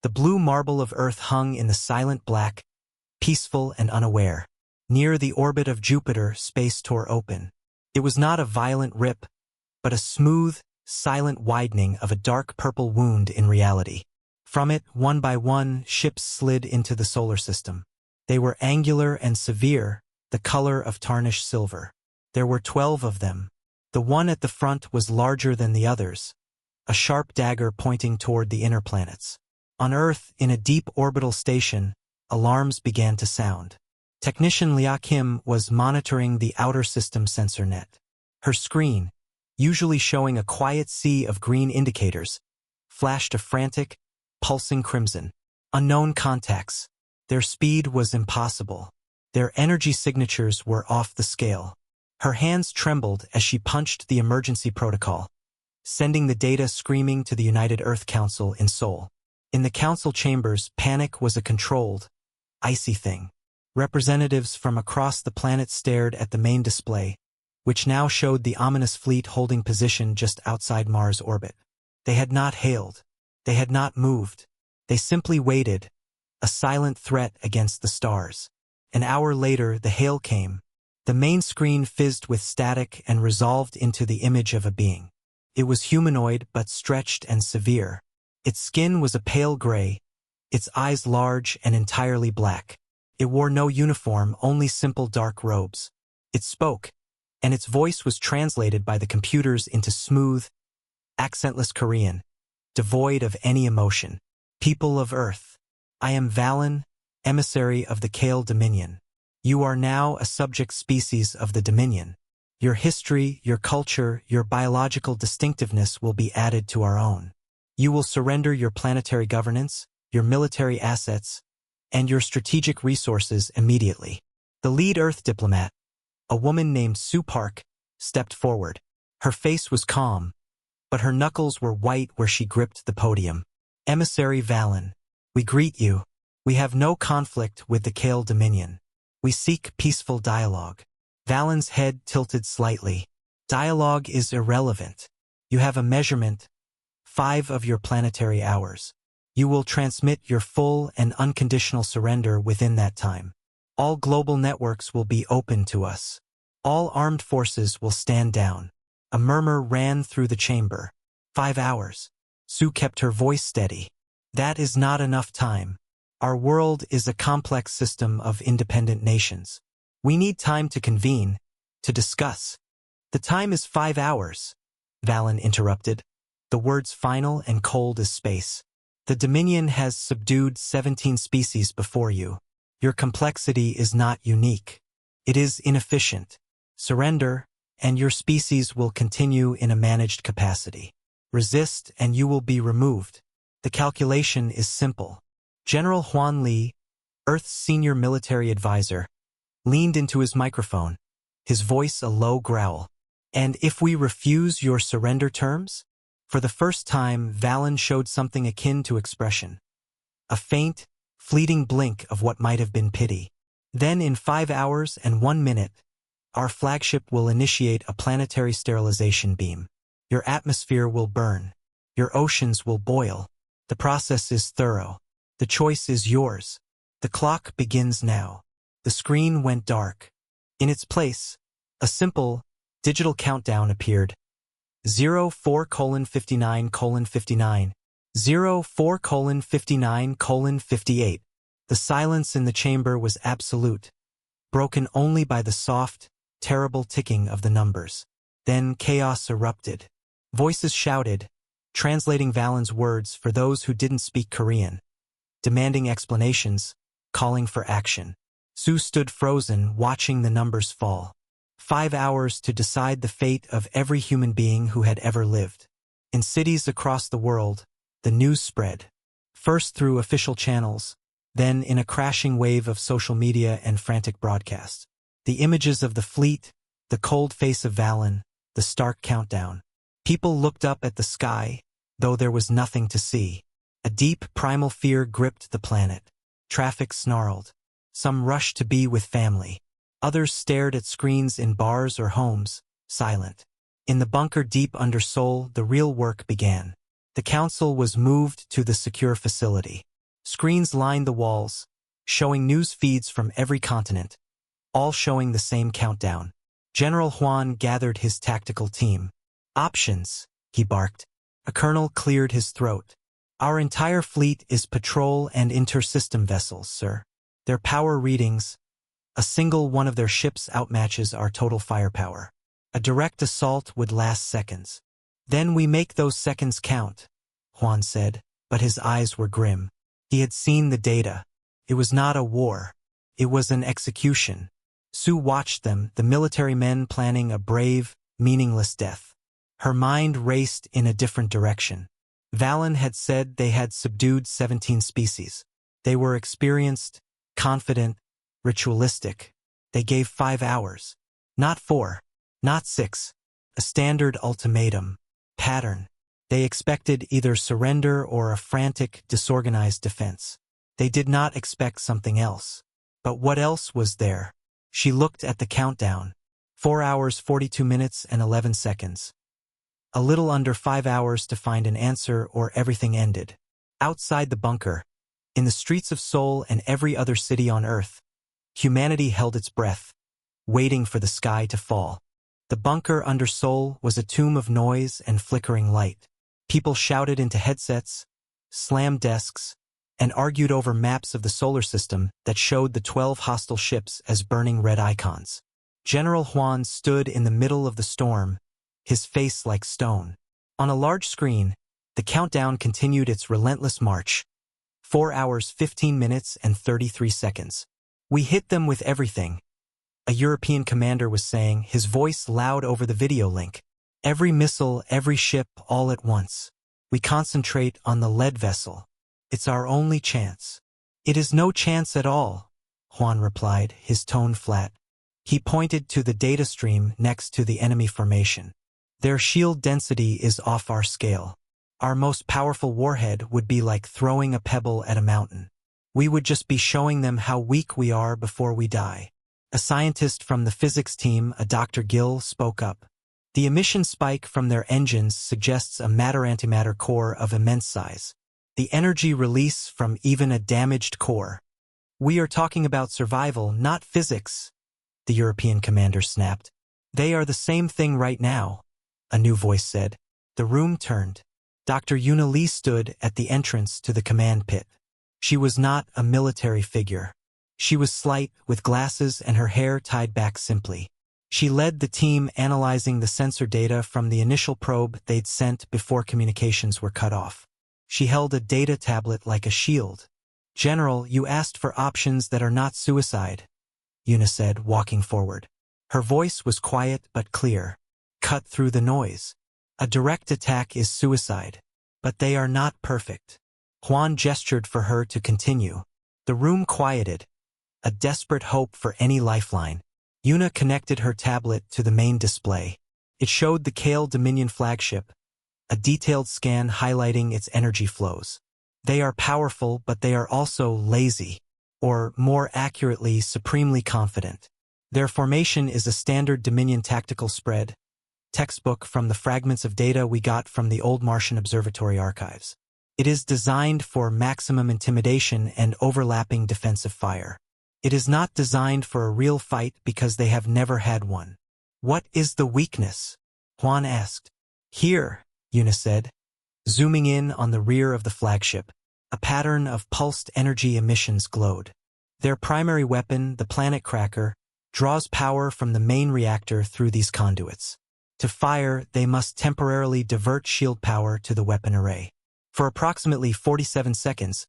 The blue marble of Earth hung in the silent black, peaceful and unaware. Near the orbit of Jupiter, space tore open. It was not a violent rip, but a smooth, silent widening of a dark purple wound in reality. From it, one by one, ships slid into the solar system. They were angular and severe, the color of tarnished silver. There were 12 of them. The one at the front was larger than the others, a sharp dagger pointing toward the inner planets. On Earth, in a deep orbital station, alarms began to sound. Technician Lia Kim was monitoring the outer system sensor net. Her screen, usually showing a quiet sea of green indicators, flashed a frantic, pulsing crimson. Unknown contacts. Their speed was impossible. Their energy signatures were off the scale. Her hands trembled as she punched the emergency protocol, sending the data screaming to the United Earth Council in Seoul. In the council chambers, panic was a controlled, icy thing. Representatives from across the planet stared at the main display, which now showed the ominous fleet holding position just outside Mars' orbit. They had not hailed. They had not moved. They simply waited, a silent threat against the stars. An hour later, the hail came. The main screen fizzed with static and resolved into the image of a being. It was humanoid but stretched and severe. Its skin was a pale gray, its eyes large and entirely black. It wore no uniform, only simple dark robes. It spoke, and its voice was translated by the computers into smooth, accentless Korean, devoid of any emotion. People of Earth, I am Valen, emissary of the Kale Dominion. You are now a subject species of the Dominion. Your history, your culture, your biological distinctiveness will be added to our own. You will surrender your planetary governance, your military assets, and your strategic resources immediately. The lead Earth diplomat, a woman named Sue Park, stepped forward. Her face was calm, but her knuckles were white where she gripped the podium. Emissary Valen, we greet you. We have no conflict with the Kale Dominion. We seek peaceful dialogue. Valen's head tilted slightly. Dialogue is irrelevant. You have a measurement, 5 of your planetary hours. You will transmit your full and unconditional surrender within that time. All global networks will be open to us. All armed forces will stand down. A murmur ran through the chamber. 5 hours. Sue kept her voice steady. That is not enough time. Our world is a complex system of independent nations. We need time to convene, to discuss. The time is 5 hours, Valen interrupted, the words final and cold as space. The Dominion has subdued 17 species before you. Your complexity is not unique. It is inefficient. Surrender, and your species will continue in a managed capacity. Resist, and you will be removed. The calculation is simple. General Huan Li, Earth's senior military advisor, leaned into his microphone, his voice a low growl. And if we refuse your surrender terms? For the first time, Valen showed something akin to expression. A faint, fleeting blink of what might have been pity. Then in 5 hours and 1 minute, our flagship will initiate a planetary sterilization beam. Your atmosphere will burn. Your oceans will boil. The process is thorough. The choice is yours. The clock begins now. The screen went dark. In its place, a simple, digital countdown appeared. 04:59:59, 04:59:58. The silence in the chamber was absolute, broken only by the soft, terrible ticking of the numbers. Then chaos erupted. Voices shouted, translating Valen's words for those who didn't speak Korean, demanding explanations, calling for action. Sue stood frozen, watching the numbers fall. 5 hours to decide the fate of every human being who had ever lived. In cities across the world, the news spread, first through official channels, then in a crashing wave of social media and frantic broadcasts. The images of the fleet, the cold face of Valen, the stark countdown. People looked up at the sky, though there was nothing to see. A deep, primal fear gripped the planet. Traffic snarled. Some rushed to be with family. Others stared at screens in bars or homes, silent. In the bunker deep under Seoul, the real work began. The council was moved to the secure facility. Screens lined the walls, showing news feeds from every continent, all showing the same countdown. General Juan gathered his tactical team. Options, he barked. A colonel cleared his throat. Our entire fleet is patrol and inter-system vessels, sir. Their power readings, a single one of their ships outmatches our total firepower. A direct assault would last seconds. Then we make those seconds count, Juan said, but his eyes were grim. He had seen the data. It was not a war. It was an execution. Sue watched them, the military men planning a brave, meaningless death. Her mind raced in a different direction. Valen had said they had subdued 17 species. They were experienced, confident, ritualistic. They gave 5 hours. Not 4. Not 6. A standard ultimatum. Pattern. They expected either surrender or a frantic, disorganized defense. They did not expect something else. But what else was there? She looked at the countdown. 4 hours, 42 minutes, and 11 seconds. A little under 5 hours to find an answer or everything ended. Outside the bunker, in the streets of Seoul and every other city on Earth, humanity held its breath, waiting for the sky to fall. The bunker under Seoul was a tomb of noise and flickering light. People shouted into headsets, slammed desks, and argued over maps of the solar system that showed the 12 hostile ships as burning red icons. General Juan stood in the middle of the storm, his face like stone. On a large screen, the countdown continued its relentless march. 4 hours, 15 minutes, and 33 seconds. We hit them with everything, a European commander was saying, his voice loud over the video link. Every missile, every ship, all at once. We concentrate on the lead vessel. It's our only chance. It is no chance at all, Juan replied, his tone flat. He pointed to the data stream next to the enemy formation. Their shield density is off our scale. Our most powerful warhead would be like throwing a pebble at a mountain. We would just be showing them how weak we are before we die. A scientist from the physics team, a Dr. Gill, spoke up. The emission spike from their engines suggests a matter-antimatter core of immense size. The energy release from even a damaged core. We are talking about survival, not physics, the European commander snapped. They are the same thing right now, a new voice said. The room turned. Dr. Yuna Lee stood at the entrance to the command pit. She was not a military figure. She was slight, with glasses and her hair tied back simply. She led the team analyzing the sensor data from the initial probe they'd sent before communications were cut off. She held a data tablet like a shield. General, you asked for options that are not suicide, Yuna said, walking forward. Her voice was quiet but clear, cut through the noise. A direct attack is suicide, but they are not perfect. Juan gestured for her to continue. The room quieted, a desperate hope for any lifeline. Yuna connected her tablet to the main display. It showed the Kale Dominion flagship, a detailed scan highlighting its energy flows. They are powerful, but they are also lazy, or more accurately, supremely confident. Their formation is a standard Dominion tactical spread, textbook from the fragments of data we got from the old Martian Observatory archives. It is designed for maximum intimidation and overlapping defensive fire. It is not designed for a real fight because they have never had one. What is the weakness? Juan asked. Here, Yuna said, zooming in on the rear of the flagship. A pattern of pulsed energy emissions glowed. Their primary weapon, the planet cracker, draws power from the main reactor through these conduits. To fire, they must temporarily divert shield power to the weapon array. For approximately 47 seconds,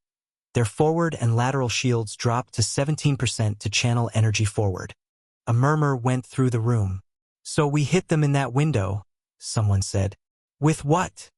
their forward and lateral shields dropped to 17% to channel energy forward. A murmur went through the room. So we hit them in that window, someone said. With what?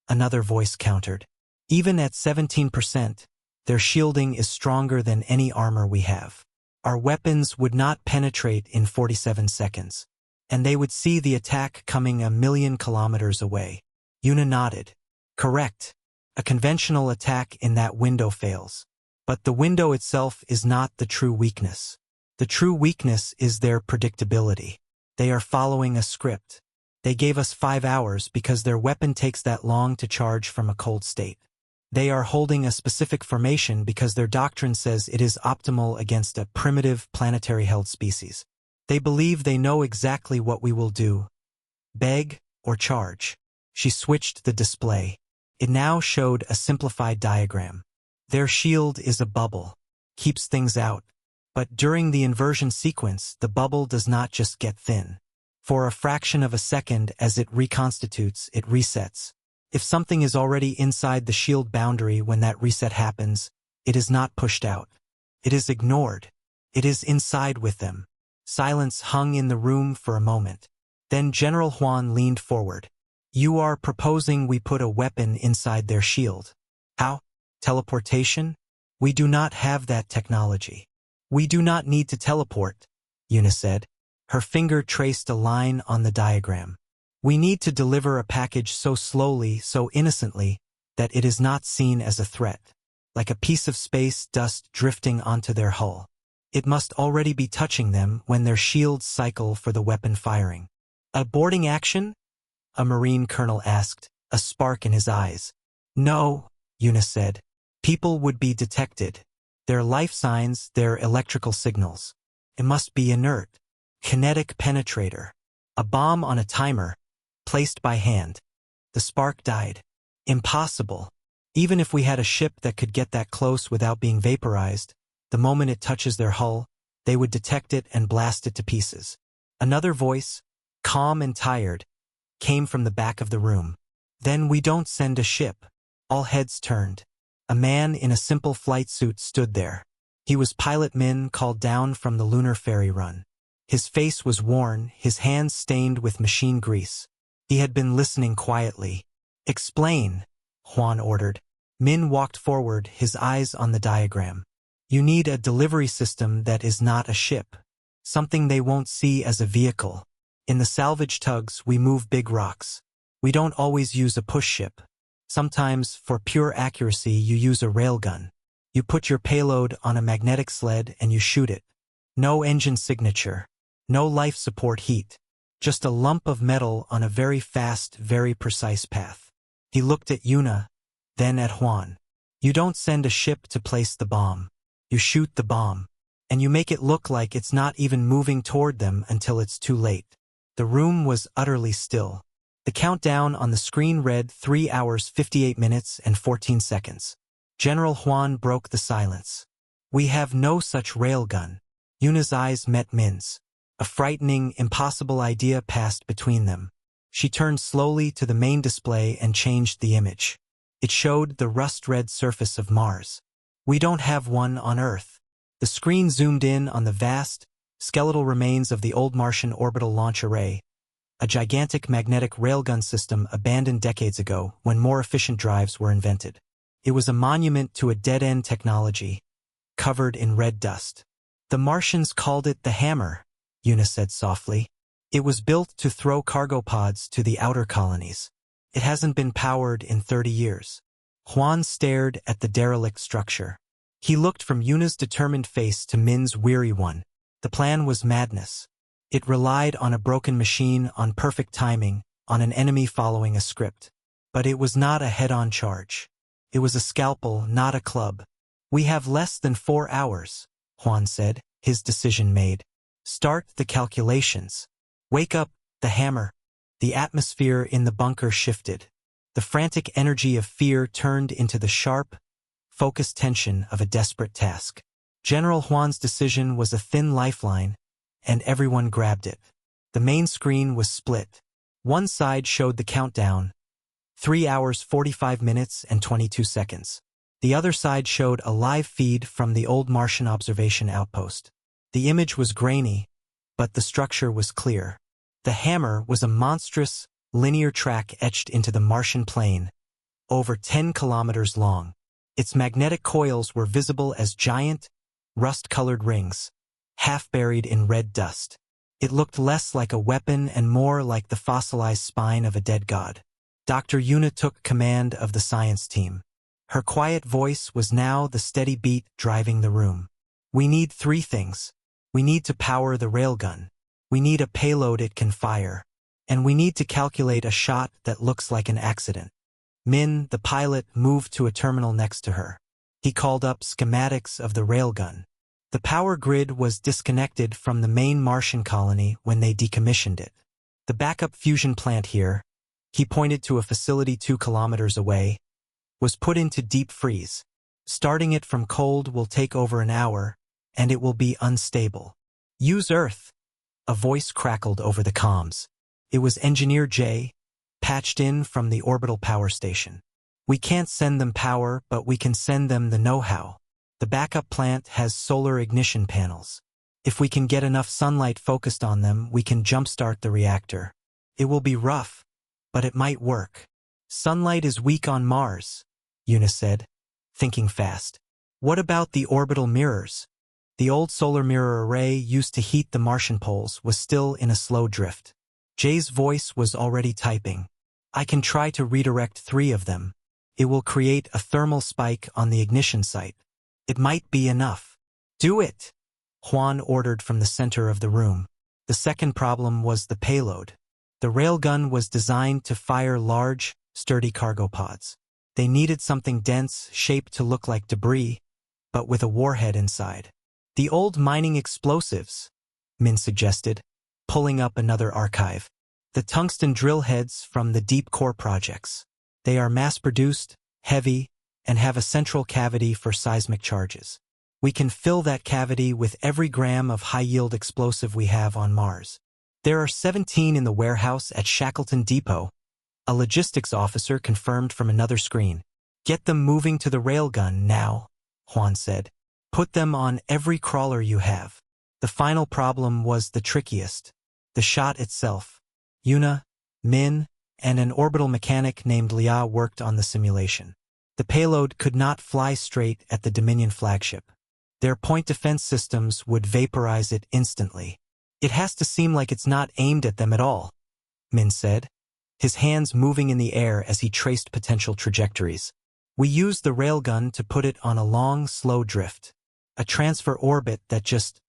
Another voice countered. Even at 17%, their shielding is stronger than any armor we have. Our weapons would not penetrate in 47 seconds, and they would see the attack coming 1,000,000 kilometers away. Yuna nodded. Correct. A conventional attack in that window fails. But the window itself is not the true weakness. The true weakness is their predictability. They are following a script. They gave us 5 hours because their weapon takes that long to charge from a cold state. They are holding a specific formation because their doctrine says it is optimal against a primitive planetary-held species. They believe they know exactly what we will do. Beg or charge. She switched the display. It now showed a simplified diagram. Their shield is a bubble. Keeps things out. But during the inversion sequence, the bubble does not just get thin. For a fraction of a second as it reconstitutes, it resets. If something is already inside the shield boundary when that reset happens, it is not pushed out. It is ignored. It is inside with them. Silence hung in the room for a moment. Then General Huan leaned forward. You are proposing we put a weapon inside their shield. How? Teleportation? We do not have that technology. We do not need to teleport, Yuna said. Her finger traced a line on the diagram. We need to deliver a package so slowly, so innocently, that it is not seen as a threat, like a piece of space dust drifting onto their hull. It must already be touching them when their shields cycle for the weapon firing. A boarding action? A Marine colonel asked, a spark in his eyes. No, Yuna said. People would be detected. Their life signs, their electrical signals. It must be inert. Kinetic penetrator. A bomb on a timer. Placed by hand. The spark died. Impossible. Even if we had a ship that could get that close without being vaporized, the moment it touches their hull, they would detect it and blast it to pieces. Another voice, calm and tired, came from the back of the room. Then we don't send a ship. All heads turned. A man in a simple flight suit stood there. He was Pilot Min, called down from the lunar ferry run. His face was worn, his hands stained with machine grease. He had been listening quietly. Explain, Huan ordered. Min walked forward, his eyes on the diagram. You need a delivery system that is not a ship. Something they won't see as a vehicle. In the salvage tugs, we move big rocks. We don't always use a push ship. Sometimes, for pure accuracy, you use a railgun. You put your payload on a magnetic sled and you shoot it. No engine signature. No life support heat. Just a lump of metal on a very fast, very precise path. He looked at Yuna, then at Huan. You don't send a ship to place the bomb. You shoot the bomb. And you make it look like it's not even moving toward them until it's too late. The room was utterly still. The countdown on the screen read 3 hours 58 minutes and 14 seconds. General Huan broke the silence. We have no such railgun. Yuna's eyes met Min's. A frightening, impossible idea passed between them. She turned slowly to the main display and changed the image. It showed the rust-red surface of Mars. We don't have one on Earth. The screen zoomed in on the vast, skeletal remains of the old Martian orbital launch array, a gigantic magnetic railgun system abandoned decades ago when more efficient drives were invented. It was a monument to a dead-end technology, covered in red dust. The Martians called it the Hammer, Yuna said softly. It was built to throw cargo pods to the outer colonies. It hasn't been powered in 30 years. Huan stared at the derelict structure. He looked from Yuna's determined face to Min's weary one. The plan was madness. It relied on a broken machine, on perfect timing, on an enemy following a script. But it was not a head-on charge. It was a scalpel, not a club. We have less than 4 hours, Huan said, his decision made. Start the calculations. Wake up, the hammer. The atmosphere in the bunker shifted. The frantic energy of fear turned into the sharp, focused tension of a desperate task. General Huan's decision was a thin lifeline, and everyone grabbed it. The main screen was split. One side showed the countdown, 3 hours 45 minutes and 22 seconds. The other side showed a live feed from the old Martian observation outpost. The image was grainy, but the structure was clear. The hammer was a monstrous, linear track etched into the Martian plain, over 10 kilometers long. Its magnetic coils were visible as giant, rust-colored rings, half buried in red dust. It looked less like a weapon and more like the fossilized spine of a dead god. Dr. Yuna took command of the science team. Her quiet voice was now the steady beat driving the room. We need 3 things. We need to power the railgun. We need a payload it can fire. And we need to calculate a shot that looks like an accident. Min, the pilot, moved to a terminal next to her. He called up schematics of the railgun. The power grid was disconnected from the main Martian colony when they decommissioned it. The backup fusion plant here, he pointed to a facility 2 kilometers away, was put into deep freeze. Starting it from cold will take over an hour, and it will be unstable. Use Earth. A voice crackled over the comms. It was Engineer J, patched in from the orbital power station. We can't send them power, but we can send them the know-how. The backup plant has solar ignition panels. If we can get enough sunlight focused on them, we can jumpstart the reactor. It will be rough, but it might work. Sunlight is weak on Mars, Una said, thinking fast. What about the orbital mirrors? The old solar mirror array used to heat the Martian poles was still in a slow drift. Jay's voice was already typing. I can try to redirect 3 of them. It will create a thermal spike on the ignition site. It might be enough. Do it, Juan ordered from the center of the room. The second problem was the payload. The railgun was designed to fire large, sturdy cargo pods. They needed something dense, shaped to look like debris, but with a warhead inside. The old mining explosives, Min suggested, pulling up another archive. The tungsten drill heads from the deep core projects. They are mass-produced, heavy, and have a central cavity for seismic charges. We can fill that cavity with every gram of high-yield explosive we have on Mars. There are 17 in the warehouse at Shackleton Depot, a logistics officer confirmed from another screen. Get them moving to the railgun now, Juan said. Put them on every crawler you have. The final problem was the trickiest. The shot itself. Una, Min, and an orbital mechanic named Lia worked on the simulation. The payload could not fly straight at the Dominion flagship. Their point defense systems would vaporize it instantly. It has to seem like it's not aimed at them at all, Min said, his hands moving in the air as he traced potential trajectories. We used the railgun to put it on a long, slow drift. A transfer orbit that just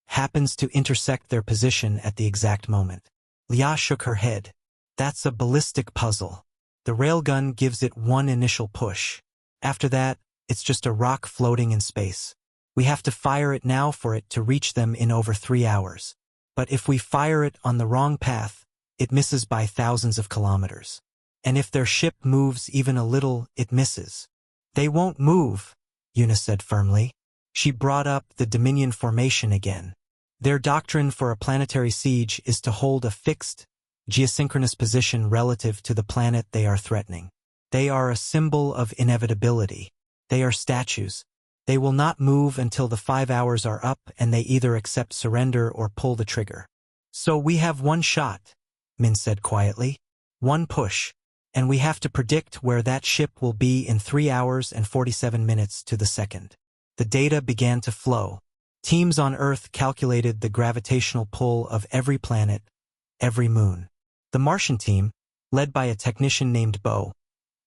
happens to intersect their position at the exact moment. Lia shook her head. That's a ballistic puzzle. The railgun gives it one initial push. After that, it's just a rock floating in space. We have to fire it now for it to reach them in over 3 hours. But if we fire it on the wrong path, it misses by thousands of kilometers. And if their ship moves even a little, it misses. They won't move, Una said firmly. She brought up the Dominion formation again. Their doctrine for a planetary siege is to hold a fixed, geosynchronous position relative to the planet they are threatening. They are a symbol of inevitability. They are statues. They will not move until the 5 hours are up and they either accept surrender or pull the trigger. So we have one shot, Min said quietly. One push. And we have to predict where that ship will be in 3 hours and 47 minutes to the second. The data began to flow. Teams on Earth calculated the gravitational pull of every planet, every moon. The Martian team, led by a technician named Bo,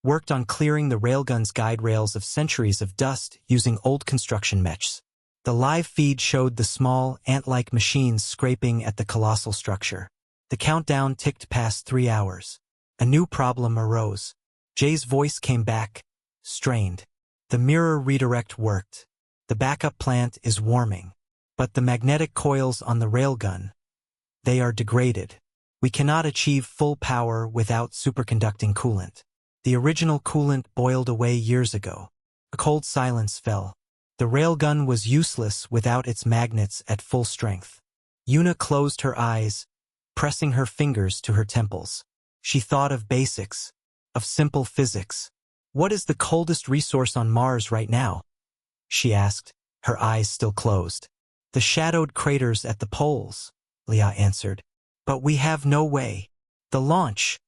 worked on clearing the railgun's guide rails of centuries of dust using old construction meches. The live feed showed the small, ant-like machines scraping at the colossal structure. The countdown ticked past 3 hours. A new problem arose. Jay's voice came back, strained. The mirror redirect worked. The backup plant is warming. But the magnetic coils on the railgun, they are degraded. We cannot achieve full power without superconducting coolant. The original coolant boiled away years ago. A cold silence fell. The railgun was useless without its magnets at full strength. Una closed her eyes, pressing her fingers to her temples. She thought of basics, of simple physics. What is the coldest resource on Mars right now? She asked, her eyes still closed. The shadowed craters at the poles, Lia answered. But we have no way. The launch,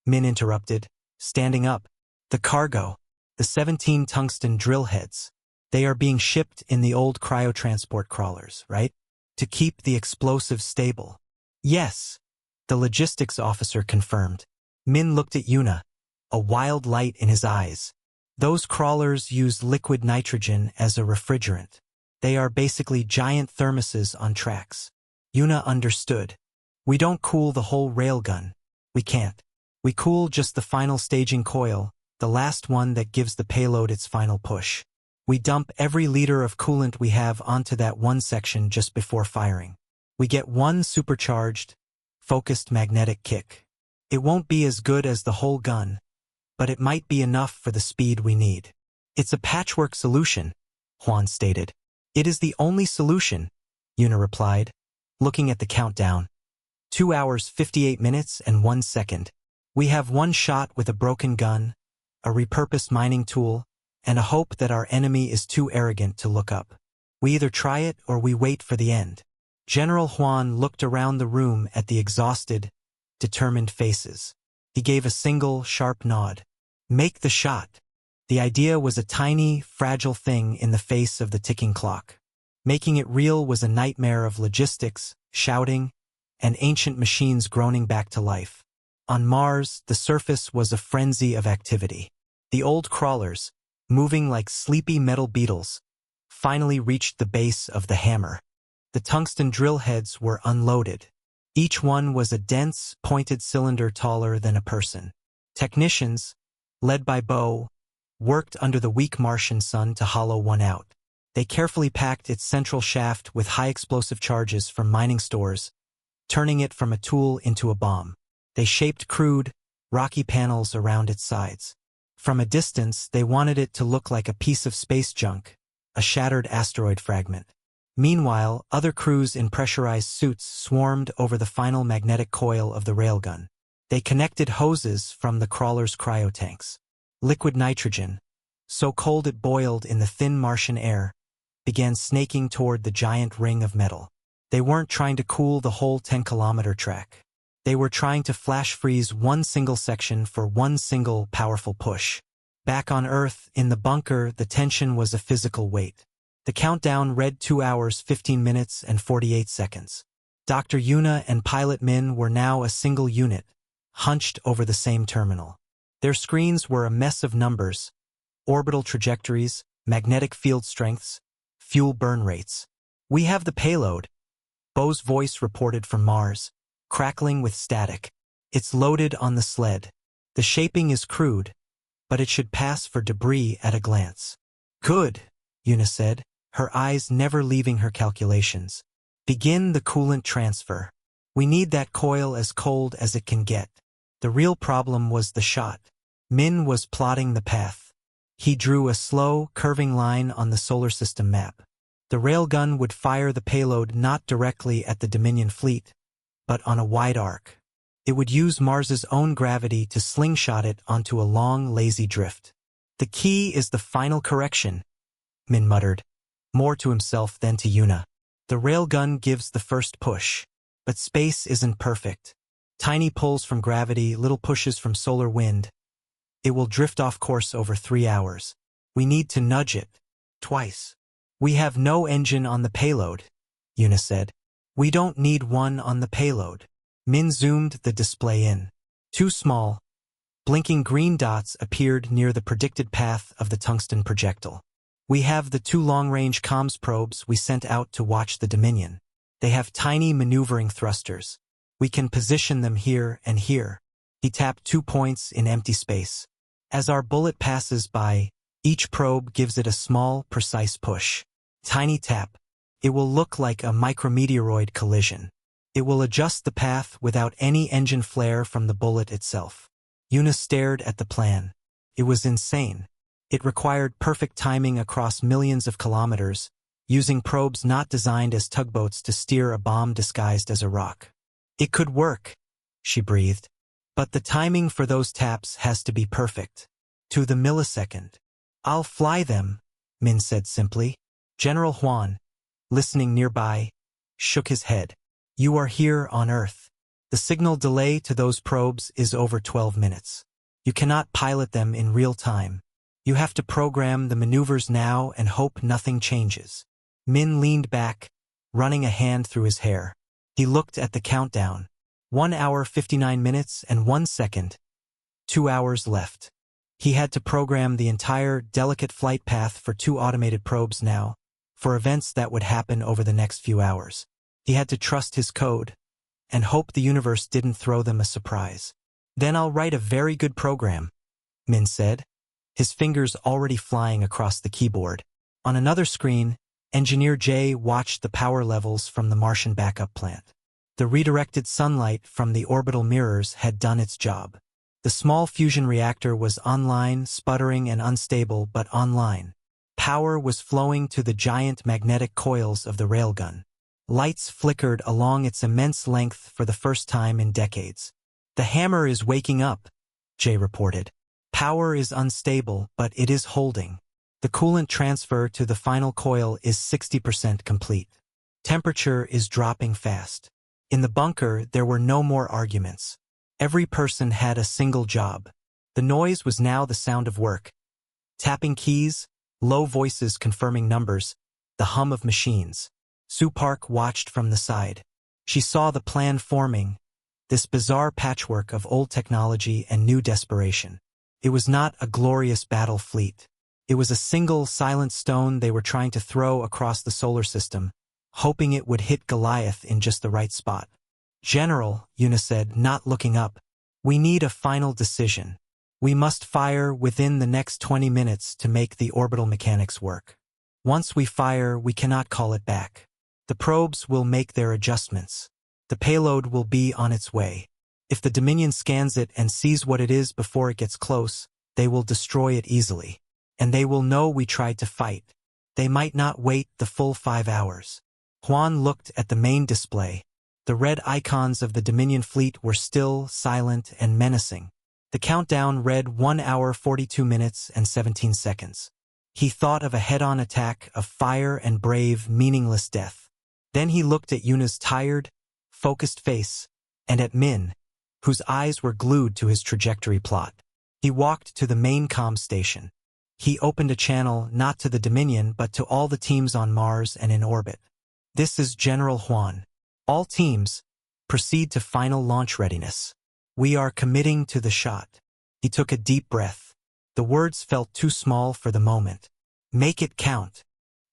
Min interrupted, standing up. The cargo, the 17 tungsten drill heads. They are being shipped in the old cryotransport crawlers, right? To keep the explosives stable. Yes, the logistics officer confirmed. Min looked at Una, a wild light in his eyes. Those crawlers use liquid nitrogen as a refrigerant. They are basically giant thermoses on tracks. Una understood. We don't cool the whole railgun. We can't. We cool just the final staging coil, the last one that gives the payload its final push. We dump every liter of coolant we have onto that one section just before firing. We get one supercharged, focused magnetic kick. It won't be as good as the whole gun, but it might be enough for the speed we need. It's a patchwork solution, Juan stated. It is the only solution, Yuna replied, looking at the countdown. 2 hours 58 minutes and 1 second. We have one shot with a broken gun, a repurposed mining tool, and a hope that our enemy is too arrogant to look up. We either try it or we wait for the end. General Juan looked around the room at the exhausted, determined faces. He gave a single, sharp nod. Make the shot. The idea was a tiny, fragile thing in the face of the ticking clock. Making it real was a nightmare of logistics, shouting, and ancient machines groaning back to life. On Mars, the surface was a frenzy of activity. The old crawlers, moving like sleepy metal beetles, finally reached the base of the hammer. The tungsten drill heads were unloaded. Each one was a dense, pointed cylinder taller than a person. Technicians, led by Bo, worked under the weak Martian sun to hollow one out. They carefully packed its central shaft with high explosive charges from mining stores, turning it from a tool into a bomb. They shaped crude, rocky panels around its sides. From a distance, they wanted it to look like a piece of space junk, a shattered asteroid fragment. Meanwhile, other crews in pressurized suits swarmed over the final magnetic coil of the railgun. They connected hoses from the crawler's cryotanks. Liquid nitrogen, so cold it boiled in the thin Martian air, began snaking toward the giant ring of metal. They weren't trying to cool the whole 10-kilometer track. They were trying to flash freeze one single section for one single powerful push. Back on Earth, in the bunker, the tension was a physical weight. The countdown read 2 hours 15 minutes and 48 seconds. Dr. Yuna and Pilot Min were now a single unit, hunched over the same terminal. Their screens were a mess of numbers, orbital trajectories, magnetic field strengths, fuel burn rates. We have the payload, Bo's voice reported from Mars, crackling with static. It's loaded on the sled. The shaping is crude, but it should pass for debris at a glance. Good, Yuna said, her eyes never leaving her calculations. Begin the coolant transfer. We need that coil as cold as it can get. The real problem was the shot. Min was plotting the path. He drew a slow, curving line on the solar system map. The railgun would fire the payload not directly at the Dominion fleet, but on a wide arc. It would use Mars's own gravity to slingshot it onto a long, lazy drift. The key is the final correction, Min muttered, more to himself than to Yuna. The railgun gives the first push, but space isn't perfect. Tiny pulls from gravity, little pushes from solar wind. It will drift off course over 3 hours. We need to nudge it. Twice. We have no engine on the payload, Yuna said. We don't need one on the payload. Min zoomed the display in. 2 small, blinking green dots appeared near the predicted path of the tungsten projectile. We have the 2 long-range comms probes we sent out to watch the Dominion. They have tiny maneuvering thrusters. We can position them here and here. He tapped 2 points in empty space. As our bullet passes by, each probe gives it a small, precise push. Tiny tap. It will look like a micrometeoroid collision. It will adjust the path without any engine flare from the bullet itself. Yuna stared at the plan. It was insane. It required perfect timing across millions of kilometers, using probes not designed as tugboats to steer a bomb disguised as a rock. It could work, she breathed. But the timing for those taps has to be perfect. To the millisecond. I'll fly them, Min said simply. General Juan, listening nearby, shook his head. You are here on Earth. The signal delay to those probes is over 12 minutes. You cannot pilot them in real time. You have to program the maneuvers now and hope nothing changes. Min leaned back, running a hand through his hair. He looked at the countdown. 1 hour 59 minutes and 1 second. 2 hours left. He had to program the entire delicate flight path for 2 automated probes now, for events that would happen over the next few hours. He had to trust his code, and hope the universe didn't throw them a surprise. Then I'll write a very good program, Min said, his fingers already flying across the keyboard. On another screen, Engineer Jay watched the power levels from the Martian backup plant. The redirected sunlight from the orbital mirrors had done its job. The small fusion reactor was online, sputtering and unstable, but online. Power was flowing to the giant magnetic coils of the railgun. Lights flickered along its immense length for the first time in decades. "The hammer is waking up," Jay reported. "Power is unstable, but it is holding. The coolant transfer to the final coil is 60% complete. Temperature is dropping fast." In the bunker, there were no more arguments. Every person had a single job. The noise was now the sound of work. Tapping keys, low voices confirming numbers, the hum of machines. Sue Park watched from the side. She saw the plan forming, this bizarre patchwork of old technology and new desperation. It was not a glorious battle fleet. It was a single silent stone they were trying to throw across the solar system, hoping it would hit Goliath in just the right spot. "General," Una said, not looking up, "we need a final decision. We must fire within the next 20 minutes to make the orbital mechanics work. Once we fire, we cannot call it back. The probes will make their adjustments. The payload will be on its way. If the Dominion scans it and sees what it is before it gets close, they will destroy it easily. And they will know we tried to fight. They might not wait the full 5 hours." Juan looked at the main display. The red icons of the Dominion fleet were still, silent, and menacing. The countdown read 1 hour 42 minutes and 17 seconds. He thought of a head-on attack, of fire and brave, meaningless death. Then he looked at Yuna's tired, focused face, and at Min, whose eyes were glued to his trajectory plot. He walked to the main comm station. He opened a channel not to the Dominion but to all the teams on Mars and in orbit. "This is General Juan. All teams, proceed to final launch readiness. We are committing to the shot." He took a deep breath. The words felt too small for the moment. Make it count.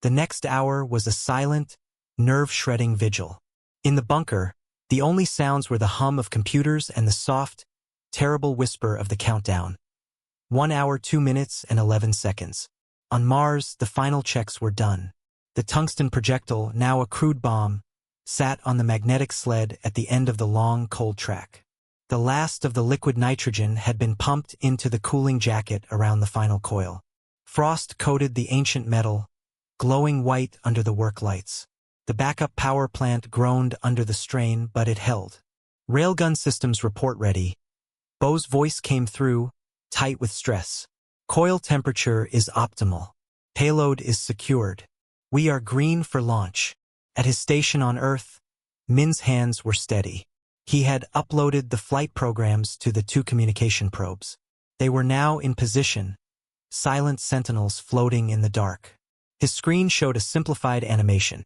The next hour was a silent, nerve-shredding vigil. In the bunker, the only sounds were the hum of computers and the soft, terrible whisper of the countdown. 1 hour 2 minutes and 11 seconds. On Mars, the final checks were done. The tungsten projectile, now a crude bomb, sat on the magnetic sled at the end of the long, cold track. The last of the liquid nitrogen had been pumped into the cooling jacket around the final coil. Frost coated the ancient metal, glowing white under the work lights. The backup power plant groaned under the strain, but it held. "Railgun systems report ready." Bo's voice came through, tight with stress. "Coil temperature is optimal. Payload is secured. We are green for launch." At his station on Earth, Min's hands were steady. He had uploaded the flight programs to the 2 communication probes. They were now in position, silent sentinels floating in the dark. His screen showed a simplified animation.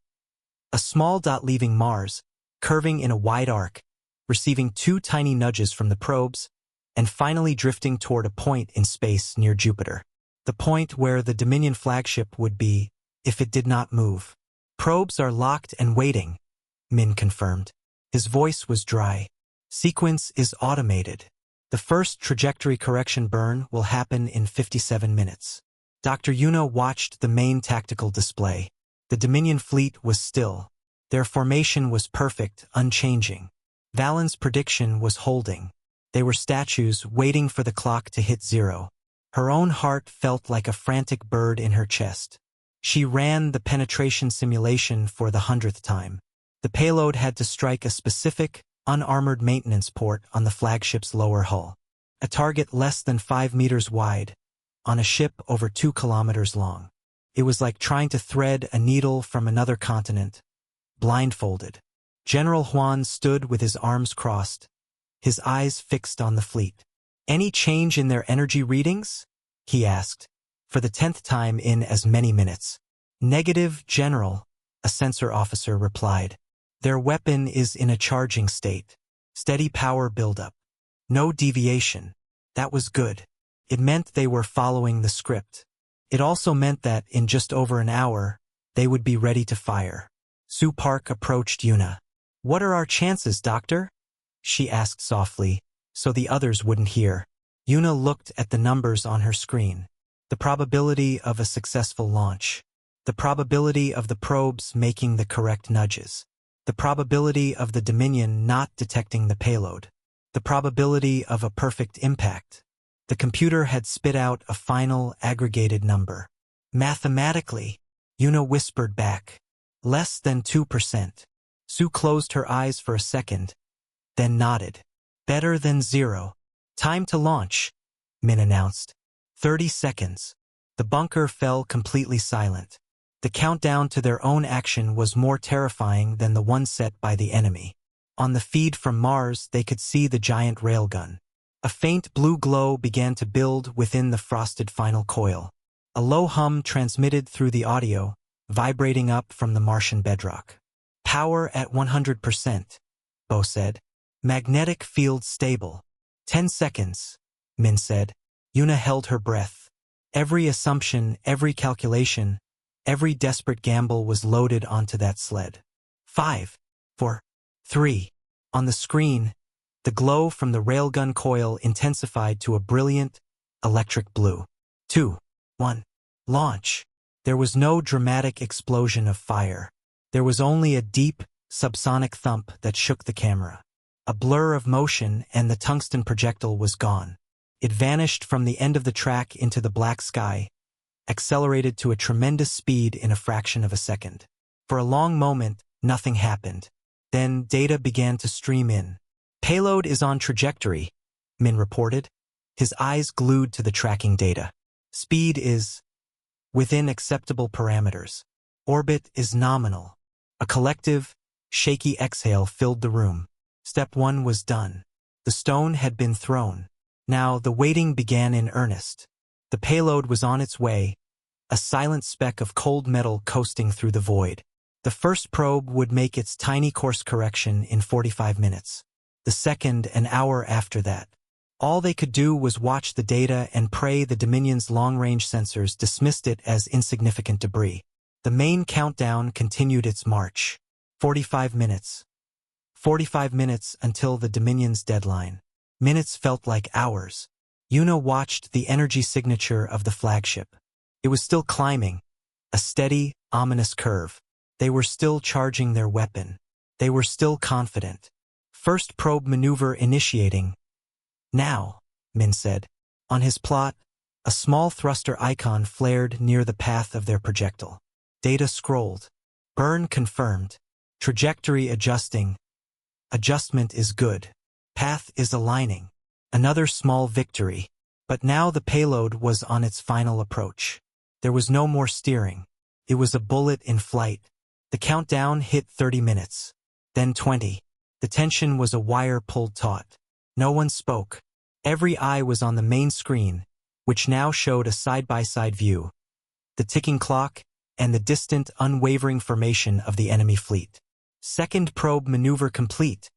A small dot leaving Mars, curving in a wide arc, receiving 2 tiny nudges from the probes, and finally drifting toward a point in space near Jupiter. The point where the Dominion flagship would be, if it did not move. "Probes are locked and waiting," Min confirmed. His voice was dry. "Sequence is automated. The first trajectory correction burn will happen in 57 minutes. Dr. Yuna watched the main tactical display. The Dominion fleet was still. Their formation was perfect, unchanging. Valen's prediction was holding. They were statues waiting for the clock to hit 0. Her own heart felt like a frantic bird in her chest. She ran the penetration simulation for the 100th time. The payload had to strike a specific, unarmored maintenance port on the flagship's lower hull. A target less than 5 meters wide, on a ship over 2 kilometers long. It was like trying to thread a needle from another continent, blindfolded. General Juan stood with his arms crossed, his eyes fixed on the fleet. "Any change in their energy readings?" he asked, for the 10th time in as many minutes. "Negative, General," a sensor officer replied. "Their weapon is in a charging state. Steady power buildup. No deviation." That was good. It meant they were following the script. It also meant that, in just over an hour, they would be ready to fire. Sue Park approached Yuna. "What are our chances, Doctor?" she asked softly, so the others wouldn't hear. Yuna looked at the numbers on her screen. The probability of a successful launch. The probability of the probes making the correct nudges. The probability of the Dominion not detecting the payload. The probability of a perfect impact. The computer had spit out a final aggregated number. Mathematically, Yuna whispered back. Less than 2%. Sue closed her eyes for a second, then nodded. Better than 0. Time to launch, Min announced. 30 seconds. The bunker fell completely silent. The countdown to their own action was more terrifying than the one set by the enemy. On the feed from Mars, they could see the giant railgun. A faint blue glow began to build within the frosted final coil. A low hum transmitted through the audio, vibrating up from the Martian bedrock. Power at 100%, Bo said. Magnetic field stable. 10 seconds, Min said. Yuna held her breath. Every assumption, every calculation, every desperate gamble was loaded onto that sled. 5, 4, 3. On the screen, the glow from the railgun coil intensified to a brilliant, electric blue. 2, 1. Launch. There was no dramatic explosion of fire. There was only a deep, subsonic thump that shook the camera. A blur of motion and the tungsten projectile was gone. It vanished from the end of the track into the black sky, accelerated to a tremendous speed in a fraction of a second. For a long moment, nothing happened. Then data began to stream in. Payload is on trajectory, Min reported, his eyes glued to the tracking data. Speed is within acceptable parameters. Orbit is nominal. A collective, shaky exhale filled the room. Step 1 was done. The stone had been thrown. Now the waiting began in earnest. The payload was on its way, a silent speck of cold metal coasting through the void. The first probe would make its tiny course correction in 45 minutes. The second an hour after that. All they could do was watch the data and pray the Dominion's long-range sensors dismissed it as insignificant debris. The main countdown continued its march. 45 minutes. 45 minutes until the Dominion's deadline. Minutes felt like hours. Yuna watched the energy signature of the flagship. It was still climbing, a steady, ominous curve. They were still charging their weapon. They were still confident. First probe maneuver initiating. Now, Min said. On his plot, a small thruster icon flared near the path of their projectile. Data scrolled. Burn confirmed. Trajectory adjusting. Adjustment is good. Path is aligning. Another small victory. But now the payload was on its final approach. There was no more steering. It was a bullet in flight. The countdown hit 30 minutes. Then 20. The tension was a wire pulled taut. No one spoke. Every eye was on the main screen, which now showed a side-by-side view. The ticking clock and the distant, unwavering formation of the enemy fleet. Second probe maneuver complete,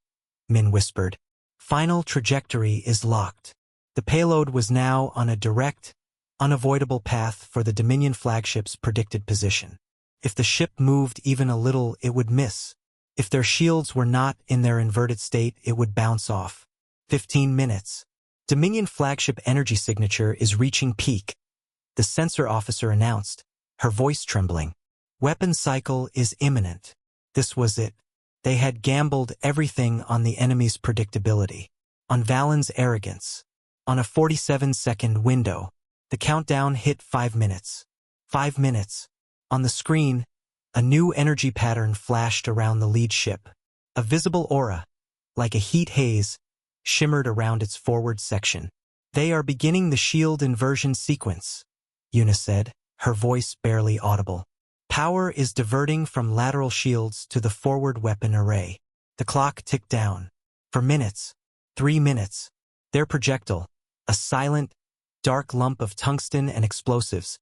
Min whispered. Final trajectory is locked. The payload was now on a direct, unavoidable path for the Dominion flagship's predicted position. If the ship moved even a little, it would miss. If their shields were not in their inverted state, it would bounce off. 15 minutes. Dominion flagship energy signature is reaching peak, the sensor officer announced, her voice trembling. Weapon cycle is imminent. This was it. They had gambled everything on the enemy's predictability, on Valen's arrogance. On a 47-second window, the countdown hit 5 minutes. 5 minutes. On the screen, a new energy pattern flashed around the lead ship. A visible aura, like a heat haze, shimmered around its forward section. They are beginning the shield inversion sequence, Yuna said, her voice barely audible. Power is diverting from lateral shields to the forward weapon array. The clock ticked down. For minutes, 3 minutes, their projectile, a silent, dark lump of tungsten and explosives,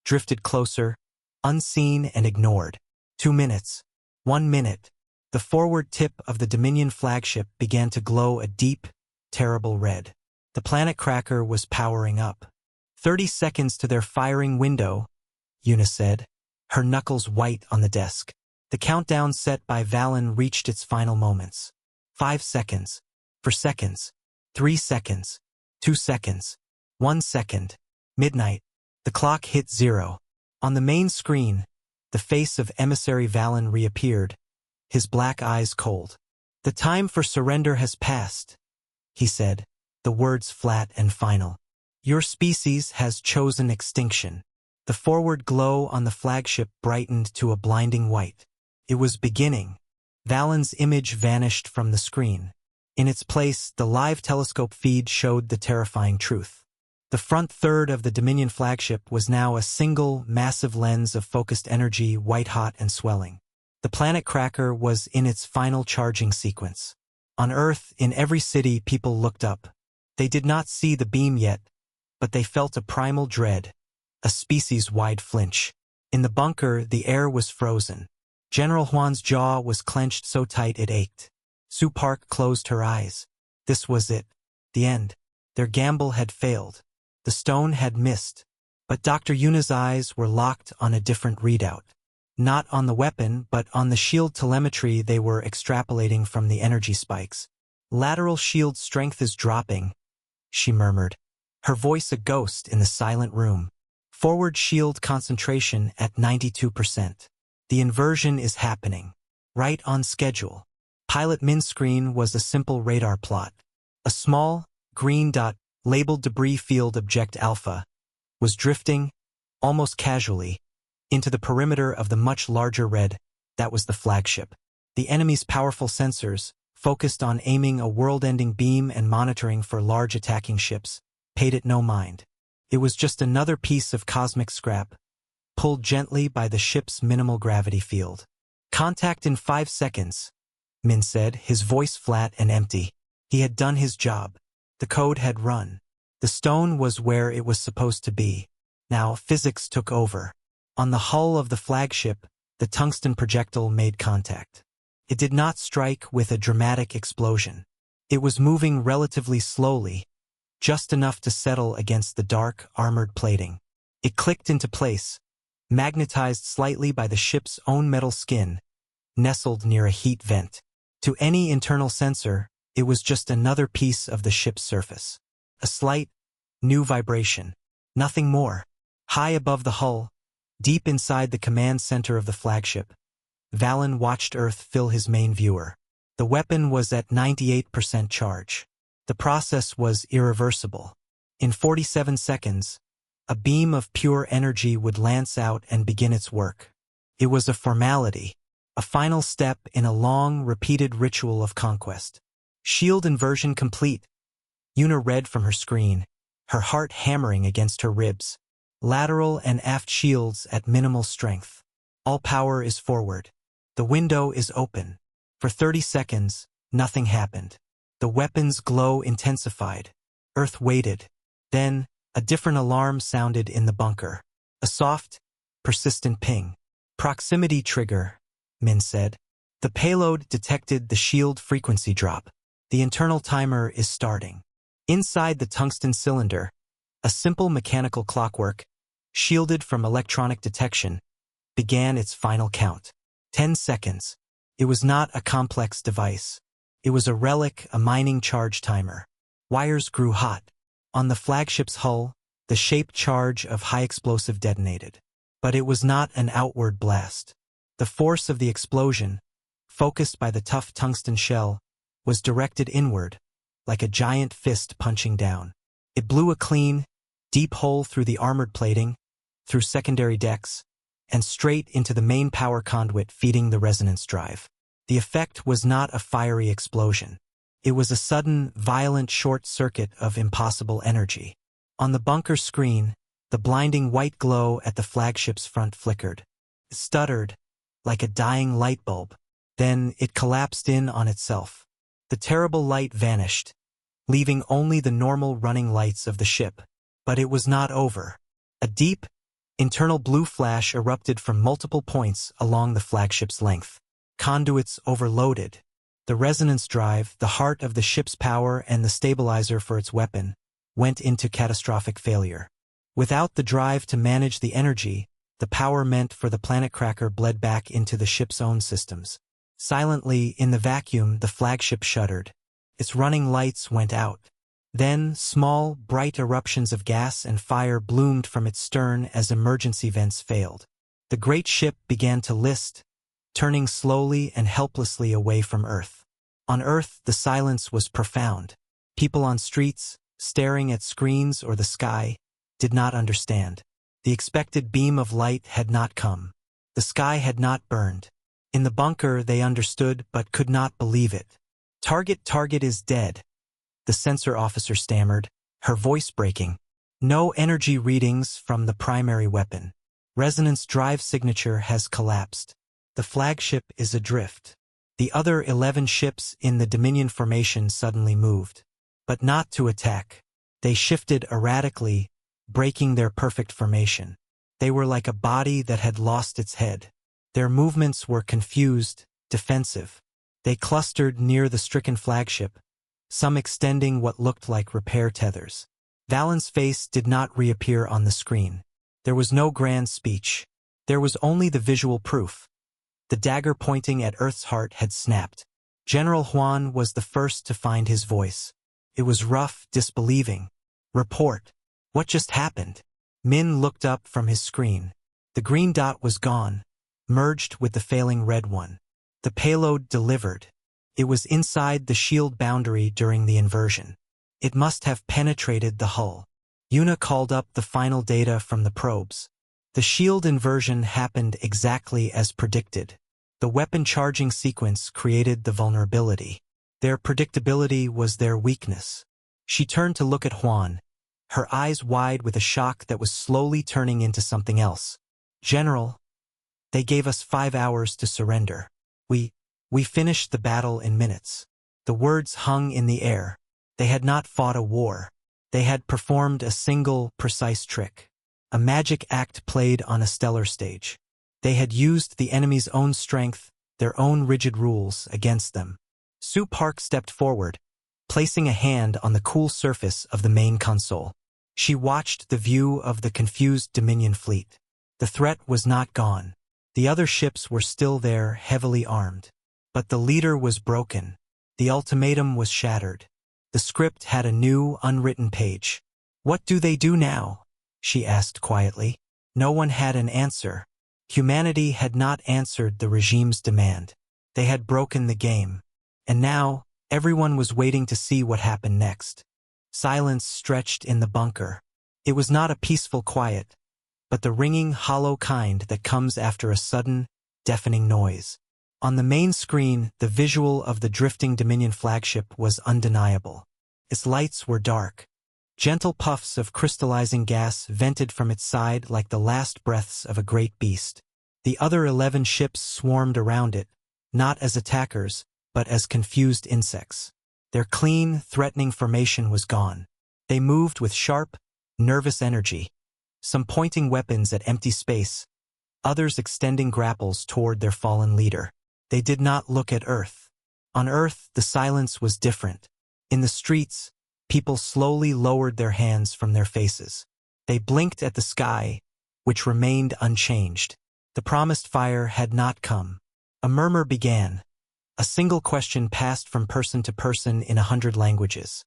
drifted closer, unseen and ignored. 2 minutes, 1 minute. The forward tip of the Dominion flagship began to glow a deep, terrible red. The planet cracker was powering up. 30 seconds to their firing window, Yuna said, her knuckles white on the desk. The countdown set by Valen reached its final moments. 5 seconds. For seconds. 3 seconds. 2 seconds. 1 second. Midnight. The clock hit 0. On the main screen, the face of Emissary Valen reappeared, his black eyes cold. "The time for surrender has passed," he said, the words flat and final. "Your species has chosen extinction." The forward glow on the flagship brightened to a blinding white. It was beginning. Valen's image vanished from the screen. In its place, the live telescope feed showed the terrifying truth. The front third of the Dominion flagship was now a single, massive lens of focused energy, white-hot and swelling. The planet cracker was in its final charging sequence. On Earth, in every city, people looked up. They did not see the beam yet, but they felt a primal dread, a species-wide flinch. In the bunker, the air was frozen. General Huan's jaw was clenched so tight it ached. Sue Park closed her eyes. This was it. The end. Their gamble had failed. The stone had missed. But Dr. Yuna's eyes were locked on a different readout. Not on the weapon, but on the shield telemetry they were extrapolating from the energy spikes. "Lateral shield strength is dropping," she murmured, her voice a ghost in the silent room. "Forward shield concentration at 92%. The inversion is happening. Right on schedule." Pilot Min's screen was a simple radar plot. A small, green dot, labeled debris field object Alpha, was drifting, almost casually, into the perimeter of the much larger red, that was the flagship. The enemy's powerful sensors, focused on aiming a world-ending beam and monitoring for large attacking ships, paid it no mind. It was just another piece of cosmic scrap, pulled gently by the ship's minimal gravity field. "Contact in 5 seconds, Min said, his voice flat and empty. He had done his job. The code had run. The stone was where it was supposed to be. Now physics took over. On the hull of the flagship, the tungsten projectile made contact. It did not strike with a dramatic explosion. It was moving relatively slowly, just enough to settle against the dark, armored plating. It clicked into place, magnetized slightly by the ship's own metal skin, nestled near a heat vent. To any internal sensor, it was just another piece of the ship's surface. A slight, new vibration. Nothing more. High above the hull, deep inside the command center of the flagship, Valen watched Earth fill his main viewer. The weapon was at 98% charge. The process was irreversible. In 47 seconds, a beam of pure energy would lance out and begin its work. It was a formality, a final step in a long, repeated ritual of conquest. "Shield inversion complete," Yuna read from her screen, her heart hammering against her ribs. "Lateral and aft shields at minimal strength. All power is forward. The window is open." For 30 seconds, nothing happened. The weapon's glow intensified. Earth waited. Then, a different alarm sounded in the bunker. A soft, persistent ping. "Proximity trigger," Min said. "The payload detected the shield frequency drop. The internal timer is starting." Inside the tungsten cylinder, a simple mechanical clockwork, shielded from electronic detection, began its final count. 10 seconds. It was not a complex device. It was a relic, a mining charge timer. Wires grew hot. On the flagship's hull, the shaped charge of high explosive detonated. But it was not an outward blast. The force of the explosion, focused by the tough tungsten shell, was directed inward, like a giant fist punching down. It blew a clean, deep hole through the armored plating, through secondary decks, and straight into the main power conduit feeding the resonance drive. The effect was not a fiery explosion. It was a sudden, violent short circuit of impossible energy. On the bunker screen, the blinding white glow at the flagship's front flickered. It stuttered, like a dying light bulb. Then it collapsed in on itself. The terrible light vanished, leaving only the normal running lights of the ship. But it was not over. A deep, internal blue flash erupted from multiple points along the flagship's length. Conduits overloaded. The resonance drive, the heart of the ship's power and the stabilizer for its weapon, went into catastrophic failure. Without the drive to manage the energy, the power meant for the planet cracker bled back into the ship's own systems. Silently, in the vacuum, the flagship shuddered. Its running lights went out. Then, small, bright eruptions of gas and fire bloomed from its stern as emergency vents failed. The great ship began to list, turning slowly and helplessly away from Earth. On Earth, the silence was profound. People on streets, staring at screens or the sky, did not understand. The expected beam of light had not come. The sky had not burned. In the bunker, they understood but could not believe it. Target is dead," the sensor officer stammered, her voice breaking. "No energy readings from the primary weapon. Resonance drive signature has collapsed. The flagship is adrift." The other 11 ships in the Dominion formation suddenly moved. But not to attack. They shifted erratically, breaking their perfect formation. They were like a body that had lost its head. Their movements were confused, defensive. They clustered near the stricken flagship, some extending what looked like repair tethers. Valen's face did not reappear on the screen. There was no grand speech. There was only the visual proof. The dagger pointing at Earth's heart had snapped. General Juan was the first to find his voice. It was rough, disbelieving. "Report. What just happened?" Min looked up from his screen. The green dot was gone, merged with the failing red one. The payload delivered. It was inside the shield boundary during the inversion. It must have penetrated the hull. Yuna called up the final data from the probes. The shield inversion happened exactly as predicted. The weapon charging sequence created the vulnerability. Their predictability was their weakness. She turned to look at Juan, her eyes wide with a shock that was slowly turning into something else. "General, they gave us 5 hours to surrender. We finished the battle in minutes." The words hung in the air. They had not fought a war. They had performed a single, precise trick. A magic act played on a stellar stage. They had used the enemy's own strength, their own rigid rules, against them. Sue Park stepped forward, placing a hand on the cool surface of the main console. She watched the view of the confused Dominion fleet. The threat was not gone. The other ships were still there, heavily armed. But the leader was broken. The ultimatum was shattered. The script had a new, unwritten page. "What do they do now?" she asked quietly. No one had an answer. Humanity had not answered the regime's demand. They had broken the game. And now, everyone was waiting to see what happened next. Silence stretched in the bunker. It was not a peaceful quiet, but the ringing, hollow kind that comes after a sudden, deafening noise. On the main screen, the visual of the drifting Dominion flagship was undeniable. Its lights were dark. Gentle puffs of crystallizing gas vented from its side like the last breaths of a great beast. The other 11 ships swarmed around it, not as attackers, but as confused insects. Their clean, threatening formation was gone. They moved with sharp, nervous energy, some pointing weapons at empty space, others extending grapples toward their fallen leader. They did not look at Earth. On Earth, the silence was different. In the streets, people slowly lowered their hands from their faces. They blinked at the sky, which remained unchanged. The promised fire had not come. A murmur began. A single question passed from person to person in 100 languages.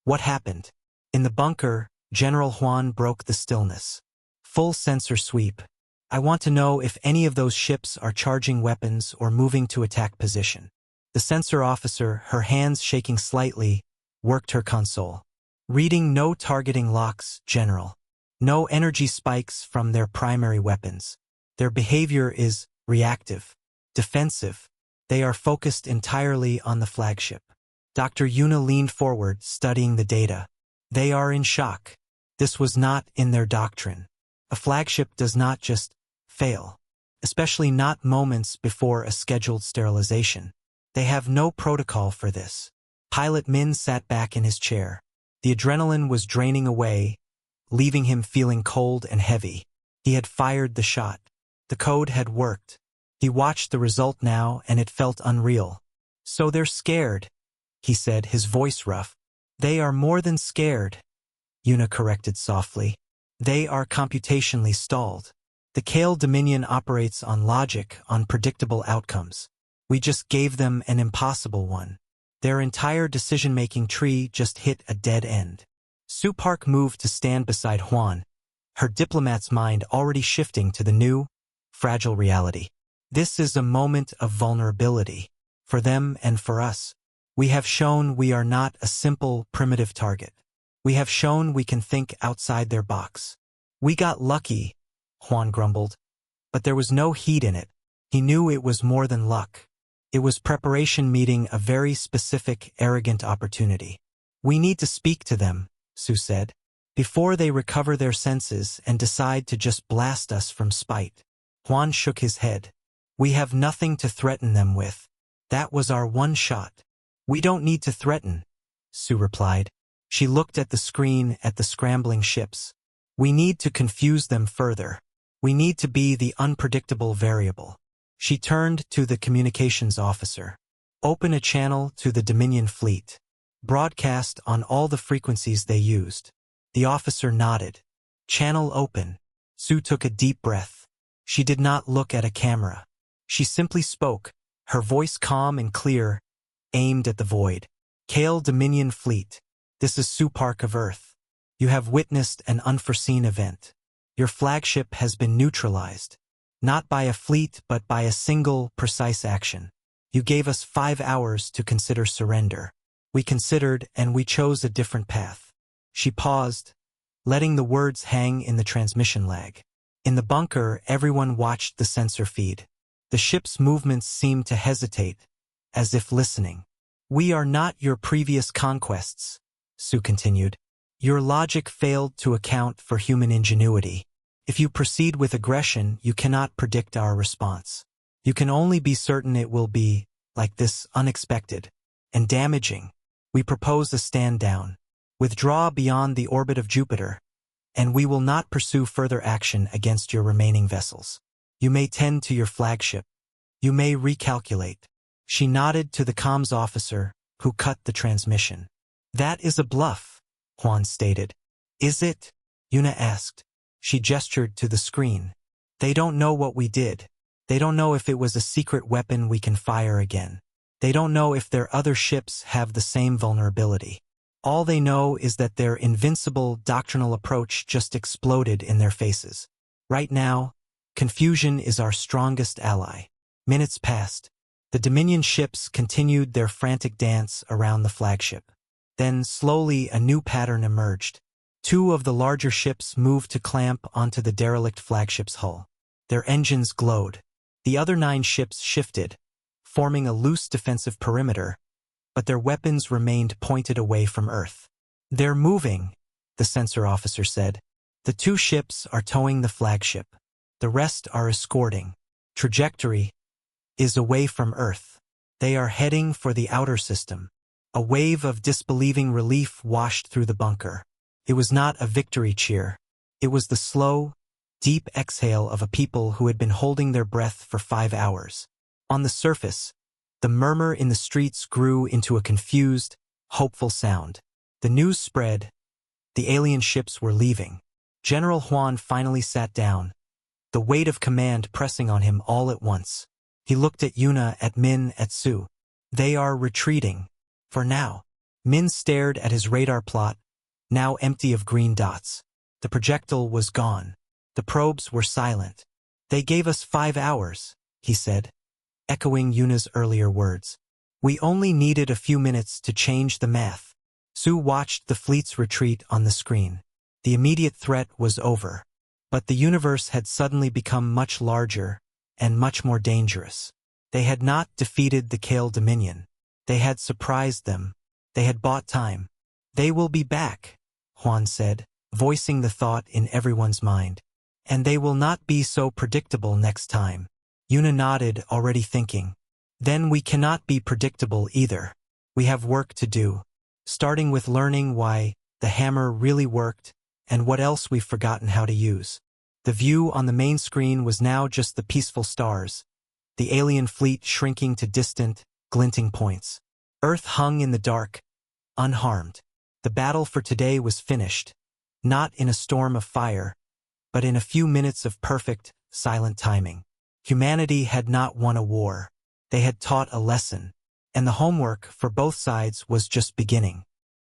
What happened? In the bunker, General Juan broke the stillness. Full sensor sweep. I want to know if any of those ships are charging weapons or moving to attack position. The sensor officer, her hands shaking slightly, worked her console. Reading no targeting locks, General. No energy spikes from their primary weapons. Their behavior is reactive, defensive. They are focused entirely on the flagship. Dr. Yuna leaned forward, studying the data. They are in shock. This was not in their doctrine. A flagship does not just fail, especially not moments before a scheduled sterilization. They have no protocol for this. Pilot Min sat back in his chair. The adrenaline was draining away, leaving him feeling cold and heavy. He had fired the shot. The code had worked. He watched the result now, and it felt unreal. So they're scared, he said, his voice rough. They are more than scared, Yuna corrected softly. They are computationally stalled. The Kale Dominion operates on logic, on predictable outcomes. We just gave them an impossible one. Their entire decision-making tree just hit a dead end. Sue Park moved to stand beside Juan, her diplomat's mind already shifting to the new, fragile reality. This is a moment of vulnerability. For them and for us. We have shown we are not a simple, primitive target. We have shown we can think outside their box. We got lucky, Juan grumbled. But there was no heat in it. He knew it was more than luck. It was preparation meeting a very specific, arrogant opportunity. We need to speak to them, Sue said, before they recover their senses and decide to just blast us from spite. Juan shook his head. We have nothing to threaten them with. That was our one shot. We don't need to threaten, Sue replied. She looked at the screen at the scrambling ships. We need to confuse them further. We need to be the unpredictable variable. She turned to the communications officer. Open a channel to the Dominion fleet. Broadcast on all the frequencies they used. The officer nodded. Channel open. Sue took a deep breath. She did not look at a camera. She simply spoke, her voice calm and clear, aimed at the void. Kale Dominion Fleet. This is Sue Park of Earth. You have witnessed an unforeseen event. Your flagship has been neutralized. Not by a fleet, but by a single, precise action. You gave us 5 hours to consider surrender. We considered, and we chose a different path. She paused, letting the words hang in the transmission lag. In the bunker, everyone watched the sensor feed. The ship's movements seemed to hesitate, as if listening. We are not your previous conquests, Sue continued. Your logic failed to account for human ingenuity. If you proceed with aggression, you cannot predict our response. You can only be certain it will be, like this, unexpected and damaging. We propose a stand down. Withdraw beyond the orbit of Jupiter, and we will not pursue further action against your remaining vessels. You may tend to your flagship. You may recalculate. She nodded to the comms officer, who cut the transmission. That is a bluff, Juan stated. Is it? Yuna asked. She gestured to the screen. They don't know what we did. They don't know if it was a secret weapon we can fire again. They don't know if their other ships have the same vulnerability. All they know is that their invincible doctrinal approach just exploded in their faces. Right now, confusion is our strongest ally. Minutes passed. The Dominion ships continued their frantic dance around the flagship. Then, slowly, a new pattern emerged. 2 of the larger ships moved to clamp onto the derelict flagship's hull. Their engines glowed. The other 9 ships shifted, forming a loose defensive perimeter, but their weapons remained pointed away from Earth. They're moving, the sensor officer said. The 2 ships are towing the flagship. The rest are escorting. Trajectory is away from Earth. They are heading for the outer system. A wave of disbelieving relief washed through the bunker. It was not a victory cheer. It was the slow, deep exhale of a people who had been holding their breath for 5 hours. On the surface, the murmur in the streets grew into a confused, hopeful sound. The news spread. The alien ships were leaving. General Juan finally sat down, the weight of command pressing on him all at once. He looked at Yuna, at Min, at Sue. They are retreating. For now. Min stared at his radar plot, now empty of green dots. The projectile was gone. The probes were silent. They gave us 5 hours, he said, echoing Yuna's earlier words. We only needed a few minutes to change the math. Sue watched the fleet's retreat on the screen. The immediate threat was over. But the universe had suddenly become much larger and much more dangerous. They had not defeated the Kale Dominion. They had surprised them. They had bought time. They will be back, Juan said, voicing the thought in everyone's mind. And they will not be so predictable next time. Yuna nodded, already thinking. Then we cannot be predictable either. We have work to do. Starting with learning why the hammer really worked and what else we've forgotten how to use. The view on the main screen was now just the peaceful stars, the alien fleet shrinking to distant, glinting points. Earth hung in the dark, unharmed. The battle for today was finished, not in a storm of fire, but in a few minutes of perfect, silent timing. Humanity had not won a war. They had taught a lesson, and the homework for both sides was just beginning.